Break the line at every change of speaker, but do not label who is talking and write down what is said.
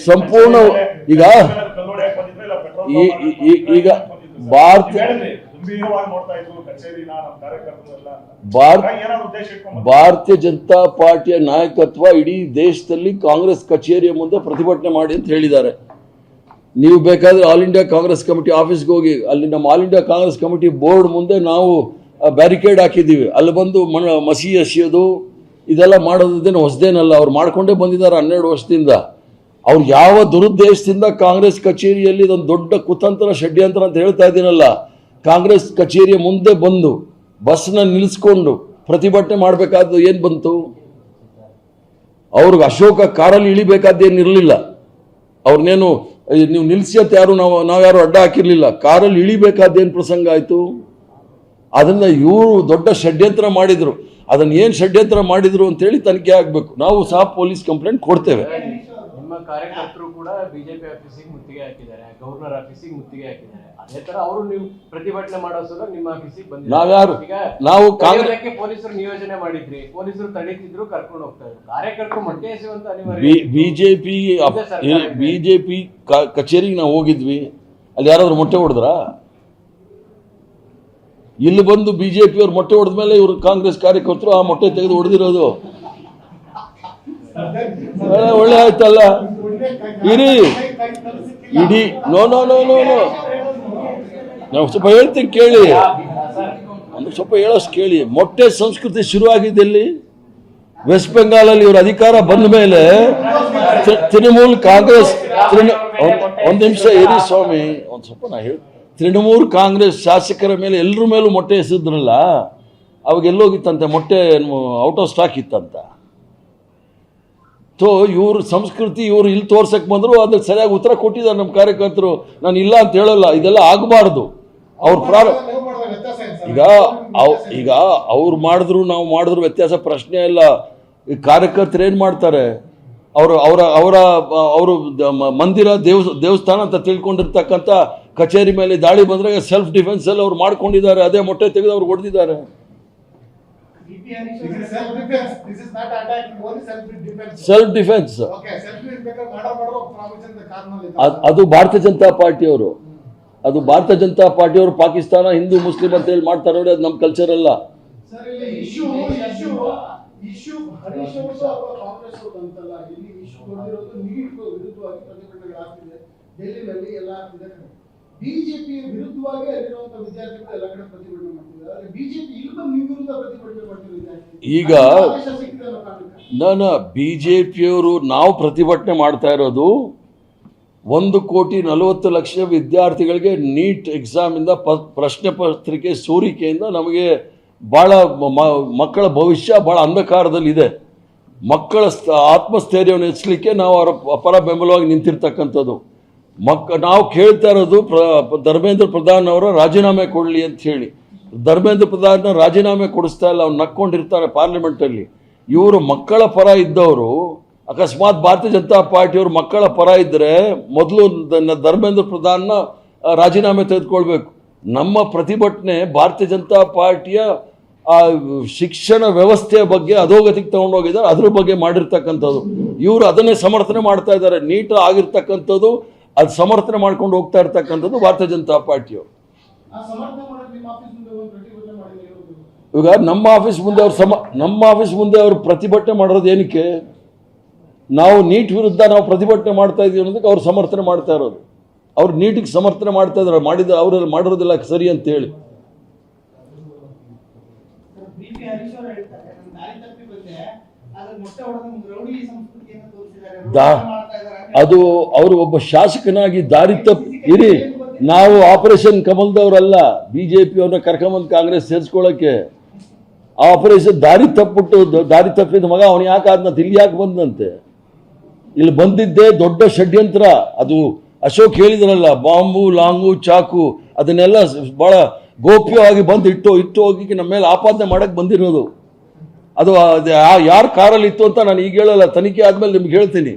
ಸಂಪೂರ್ಣ ಈಗ ಭಾರತೀಯ ಜನತಾ ಪಾರ್ಟಿಯ ನಾಯಕತ್ವ ಇಡೀ ದೇಶದಲ್ಲಿ ಕಾಂಗ್ರೆಸ್ ಕಚೇರಿಯ ಮುಂದೆ ಪ್ರತಿಭಟನೆ ಮಾಡಿ ಅಂತ ಹೇಳಿದ್ದಾರೆ. ನೀವು ಬೇಕಾದ್ರೆ ಆಲ್ ಇಂಡಿಯಾ ಕಾಂಗ್ರೆಸ್ ಕಮಿಟಿ ಆಫೀಸ್ಗೆ ಹೋಗಿ, ಅಲ್ಲಿ ನಮ್ಮ all India Congress committee board ಮುಂದೆ ನಾವು ಬ್ಯಾರಿಕೇಡ್ ಹಾಕಿದ್ದೀವಿ. ಅಲ್ಲಿ ಬಂದು ಮಸಿ ಎಸೆಯೋದು ಇದೆಲ್ಲ ಮಾಡೋದೇನು ಹೊಸದೇನಲ್ಲ, ಅವ್ರು ಮಾಡ್ಕೊಂಡೇ ಬಂದಿದ್ದಾರೆ 12 ವರ್ಷದಿಂದ. ಅವ್ರು ಯಾವ ದುರುದ್ದೇಶದಿಂದ ಕಾಂಗ್ರೆಸ್ ಕಚೇರಿಯಲ್ಲಿ ಇದೊಂದು ದೊಡ್ಡ ಕುತಂತ್ರ ಷಡ್ಯಂತ್ರ ಅಂತ ಹೇಳ್ತಾ ಇದ್ದೀನಲ್ಲ, ಕಾಂಗ್ರೆಸ್ ಕಚೇರಿಯ ಮುಂದೆ ಬಂದು ಬಸ್ನ ನಿಲ್ಲಿಸ್ಕೊಂಡು ಪ್ರತಿಭಟನೆ ಮಾಡಬೇಕಾದ್ದು ಏನು ಬಂತು? ಅವ್ರಿಗೆ ಅಶೋಕ ಕಾರಲ್ಲಿ ಇಳಿಬೇಕಾದ್ದೇನು ಇರಲಿಲ್ಲ. ಅವ್ರನ್ನೇನು ನೀವು ನಿಲ್ಲಿಸಿ ಅಂತ ಯಾರು ನಾವು ಯಾರು ಅಡ್ಡ ಹಾಕಿರ್ಲಿಲ್ಲ. ಕಾರಲ್ಲಿ ಇಳಿಬೇಕಾದ್ದೇನು ಪ್ರಸಂಗ ಆಯಿತು? ಅದನ್ನ ಇವರು ದೊಡ್ಡ ಷಡ್ಯಂತ್ರ ಮಾಡಿದ್ರು. ಅದನ್ನ ಏನು ಷಡ್ಯಂತ್ರ ಮಾಡಿದ್ರು ಅಂತೇಳಿ ತನಿಖೆ ಆಗಬೇಕು. ನಾವು ಸಹ ಪೊಲೀಸ್ ಕಂಪ್ಲೇಂಟ್ ಕೊಡ್ತೇವೆ.
ನಿಮ್ಮ ಕಾರ್ಯಕರ್ತರು ಕೂಡ ಬಿಜೆಪಿ ಆಫೀಸಿಗೆ ಮುತ್ತಿಗೆ ಹಾಕಿದ್ದಾರೆ, ಗವರ್ನರ್ ಆಫೀಸಿಗೆ ಮುತ್ತಿಗೆ ಹಾಕಿದ್ದಾರೆ. ಅದೇ ತರ ಅವರು ನೀವು ಪ್ರತಿಭಟನೆ ಮಾಡೋ ಸಲ ನಿಮ್ಮ ಆಫೀಸಿಗೆ ಬಂದಿದ್ದಾರೆ. ನಾವು ಕಾಂಗ್ರೆಸ್ಗೆ ಪೊಲೀಸರು ನಿಯೋಜನೆ ಮಾಡಿದ್ರಿ, ಪೊಲೀಸರು ತಡೀತಿದ್ರು, ಕರ್ಕೊಂಡು ಹೋಗ್ತಾ ಇದ್ರು. ಕಾರ್ಯಕರ್ತರು ಮೊಟ್ಟೆ ಎಸೆಯುವಂತ ಅನಿವಾರ್ಯ.
ಬಿಜೆಪಿ ಕಚೇರಿಗೆ ನಾವು ಹೋಗಿದ್ವಿ, ಅಲ್ಲಿ ಯಾರಾದ್ರೂ ಮೊಟ್ಟೆ ಹೊಡೆದ್ರಾ? ಇಲ್ಲಿ ಬಂದು ಬಿಜೆಪಿ ಅವ್ರು ಮೊಟ್ಟೆ ಹೊಡೆದ ಮೇಲೆ ಇವರು ಕಾಂಗ್ರೆಸ್ ಕಾರ್ಯಕರ್ತರು ಆ ಮೊಟ್ಟೆ ತೆಗೆದು ಹೊಡೆದಿರೋದು ಒಳ್ಳೆ ಆಯ್ತಲ್ಲ. ಇಡೀ ನೋ ನಾವು ಸ್ವಲ್ಪ ಹೇಳ್ತೀನಿ ಕೇಳಿ, ಒಂದು ಸ್ವಲ್ಪ ಹೇಳೋಷ್ಟು ಕೇಳಿ. ಮೊಟ್ಟೆ ಸಂಸ್ಕೃತಿ ಶುರುವಾಗಿದ್ದಲ್ಲಿ ವೆಸ್ಟ್ ಬೆಂಗಾಲಲ್ಲಿ ಇವರು ಅಧಿಕಾರ ಬಂದ ಮೇಲೆ ತೃಣಮೂಲ್ ಕಾಂಗ್ರೆಸ್ ಒಂದು ನಿಮಿಷ ಇರಿ ಸ್ವಾಮಿ, ಒಂದು ಸ್ವಲ್ಪ ನಾ ಹೇಳಿ. ತೃಣಮೂಲ್ ಕಾಂಗ್ರೆಸ್ ಶಾಸಕರ ಮೇಲೆ ಎಲ್ಲರ ಮೇಲೂ ಮೊಟ್ಟೆ ಎಸೆದ್ರಲ್ಲ, ಅವಾಗ ಎಲ್ಲೋಗಿತ್ತಂತೆ ಮೊಟ್ಟೆ, ಔಟ್ ಆಫ್ ಸ್ಟಾಕ್ ಇತ್ತಂತ. ಇವ್ರ ಸಂಸ್ಕೃತಿ ಇವರು ಇಲ್ಲಿ ತೋರ್ಸಕ್ ಬಂದ್ರು, ಅದ್ರ ಸರಿಯಾಗಿ ಉತ್ತರ ಕೊಟ್ಟಿದ್ದಾರೆ ನಮ್ಮ ಕಾರ್ಯಕರ್ತರು. ನಾನು ಇಲ್ಲ ಅಂತ ಹೇಳಲ್ಲ, ಇದೆಲ್ಲ ಆಗಬಾರ್ದು. ಅವ್ರ ಈಗ ಅವ್ರು ಮಾಡಿದ್ರು ನಾವು ಮಾಡಿದ್ರು ವ್ಯತ್ಯಾಸ ಪ್ರಶ್ನೆ ಇಲ್ಲ. ಈ ಕಾರ್ಯಕರ್ತರು ಏನ್ ಮಾಡ್ತಾರೆ, ಅವರು ಮಂದಿರ ದೇವಸ್ಥಾನ ಅಂತ ತಿಳ್ಕೊಂಡಿರ್ತಕ್ಕಂಥ ಕಚೇರಿ ಮೇಲೆ ದಾಳಿ ಬಂದ್ರೆ ಸೆಲ್ಫ್ ಡಿಫೆನ್ಸ್ ಅಲ್ಲಿ ಅವ್ರು ಮಾಡ್ಕೊಂಡಿದ್ದಾರೆ. ಅದೇ ಮೊಟ್ಟೆ ತೆಗೆದು ಅವ್ರು ಹೊಡೆದಿದ್ದಾರೆ. ಸೆಲ್ಫ್ ಡಿಫೆನ್ಸ್ ಅದು ಭಾರತೀಯ ಜನತಾ ಪಾರ್ಟಿಯವರು, ಅದು ಭಾರತೀಯ ಜನತಾ ಪಾರ್ಟಿಯವರು ಪಾಕಿಸ್ತಾನ ಹಿಂದೂ ಮುಸ್ಲಿಂ ಅಂತ ಹೇಳಿ ಮಾಡ್ತಾರೆ ನೋಡಿ, ಅದು ನಮ್ಮ ಕಲ್ಚರ್ ಅಲ್ಲ.
ಬಿಜೆಪಿ ವಿರುದ್ಧವಾಗಿ ಅಲ್ಲಿರುವಂತಹ ವಿದ್ಯಾರ್ಥಿಗಳು ಎಲ್ಲ ಕಡೆ ಪ್ರತಿಭಟನೆ ಮಾಡ್ತಿದ್ದಾರೆ. ಬಿಜೆಪಿ ಇಲ್ಲಿ ಬಂದು ನಿಮ್ಮ ವಿರುದ್ಧ ಪ್ರತಿಭಟನೆ ಮಾಡ್ತಿದ್ದಾರೆ.
ಈಗ ಬಿಜೆಪಿಯವರು ನಾವು ಪ್ರತಿಭಟನೆ ಮಾಡ್ತಾ ಇರೋದು 1,40,00,000 ವಿದ್ಯಾರ್ಥಿಗಳಿಗೆ ನೀಟ್ ಎಕ್ಸಾಮ್ ಇಂದ ಪ್ರಶ್ನೆ ಪತ್ರಿಕೆ ಸೋರಿಕೆಯಿಂದ ನಮಗೆ ಬಹಳ ಮಕ್ಕಳ ಭವಿಷ್ಯ ಬಹಳ ಅಂಧಕಾರದಲ್ಲಿದೆ. ಮಕ್ಕಳ ಆತ್ಮಸ್ಥೈರ್ಯವನ್ನು ಹೆಚ್ಚಲಿಕ್ಕೆ ನಾವು ಅವರ ಪರ ಬೆಂಬಲವಾಗಿ ನಿಂತಿರ್ತಕ್ಕಂಥದ್ದು. ನಾವು ಕೇಳ್ತಾ ಇರೋದು ಧರ್ಮೇಂದ್ರ ಪ್ರಧಾನ್ ಅವರ ರಾಜೀನಾಮೆ ಕೊಡಲಿ ಅಂತ ಹೇಳಿ. ಧರ್ಮೇಂದ್ರ ಪ್ರಧಾನ್ ರಾಜೀನಾಮೆ ಕೊಡಿಸ್ತಾ ಇಲ್ಲ, ಅವ್ನು ನಕ್ಕೊಂಡಿರ್ತಾರೆ ಪಾರ್ಲಿಮೆಂಟಲ್ಲಿ. ಇವರು ಮಕ್ಕಳ ಪರ ಇದ್ದವರು, ಅಕಸ್ಮಾತ್ ಭಾರತೀಯ ಜನತಾ ಪಾರ್ಟಿಯವರು ಮಕ್ಕಳ ಪರ ಇದ್ದರೆ ಮೊದಲು ಧರ್ಮೇಂದ್ರ ಪ್ರಧಾನ್ನ ರಾಜೀನಾಮೆ ತೆಗೆದುಕೊಳ್ಬೇಕು. ನಮ್ಮ ಪ್ರತಿಭಟನೆ ಭಾರತೀಯ ಜನತಾ ಪಾರ್ಟಿಯ ಶಿಕ್ಷಣ ವ್ಯವಸ್ಥೆಯ ಬಗ್ಗೆ ಅಧೋಗತಿಗೆ ತಗೊಂಡೋಗಿದ್ದಾರೆ, ಅದ್ರ ಬಗ್ಗೆ ಮಾಡಿರ್ತಕ್ಕಂಥದ್ದು. ಇವರು ಅದನ್ನೇ ಸಮರ್ಥನೆ ಮಾಡ್ತಾ ಇದ್ದಾರೆ. ನೀಟ್ ಆಗಿರ್ತಕ್ಕಂಥದ್ದು ಅದು ಸಮರ್ಥನೆ ಮಾಡ್ಕೊಂಡು ಹೋಗ್ತಾ ಇರ್ತಕ್ಕಂಥದ್ದು ಭಾರತೀಯ ಜನತಾ ಪಾರ್ಟಿಯವರು. ಈಗ ನಮ್ಮ ಆಫೀಸ್ ಮುಂದೆ ಅವರು ಪ್ರತಿಭಟನೆ ಮಾಡೋದು ಏನಕ್ಕೆ? ನಾವು ನೀಟ್ ವಿರುದ್ಧ ನಾವು ಪ್ರತಿಭಟನೆ ಮಾಡ್ತಾ ಇದೀವಿ ಅನ್ನೋದಕ್ಕೆ ಅವ್ರು ಸಮರ್ಥನೆ ಮಾಡ್ತಾ ಇರೋದು. ಅವ್ರು ನೀಟಿಗೆ ಸಮರ್ಥನೆ ಮಾಡ್ತಾ ಇದ್ದಾರೆ, ಅವರೆಲ್ಲ ಮಾಡಿರೋದಿಲ್ಲ ಸರಿ ಅಂತ ಹೇಳಿ. ಅದು ಅವರು ಒಬ್ಬ ಶಾಸಕನಾಗಿ ದಾರಿ ಇರಿ. ನಾವು ಆಪರೇಷನ್ ಕಮಲ್ದವರಲ್ಲ, ಬಿಜೆಪಿ ಅವ್ರನ್ನ ಕರ್ಕೊಂಬಂದು ಕಾಂಗ್ರೆಸ್ ಸೇರಿಸ್ಕೊಳ್ಳೋಕೆ. ಆಪರೇಷನ್ ದಾರಿ ತಪ್ಪಿದ ಮಗ ಅವನು ಯಾಕೆ ಆದ್ನಂತೆ, ಇಲ್ಲಿ ಯಾಕೆ ಬಂದಂತೆ? ಇಲ್ಲಿ ಬಂದಿದ್ದೇ ದೊಡ್ಡ ಷಡ್ಯಂತ್ರ. ಅದು ಅಶೋಕ್ ಹೇಳಿದ್ರಲ್ಲ, ಬಾಂಬು ಲಾಂಗು ಚಾಕು ಅದನ್ನೆಲ್ಲ ಬಹಳ ಗೋಪ್ಯವಾಗಿ ಬಂದು ಇಟ್ಟು ಹೋಗಿ ನಮ್ಮ ಮೇಲೆ ಆಪಾದನೆ ಮಾಡಕ್ ಬಂದಿರೋದು. ಅದು ಯಾರ ಕಾರಲ್ಲಿ ಇತ್ತು ಅಂತ ನಾನು ಈಗ ಹೇಳಲ್ಲ, ತನಿಖೆ ಆದ್ಮೇಲೆ ನಿಮ್ಗೆ ಹೇಳ್ತೀನಿ.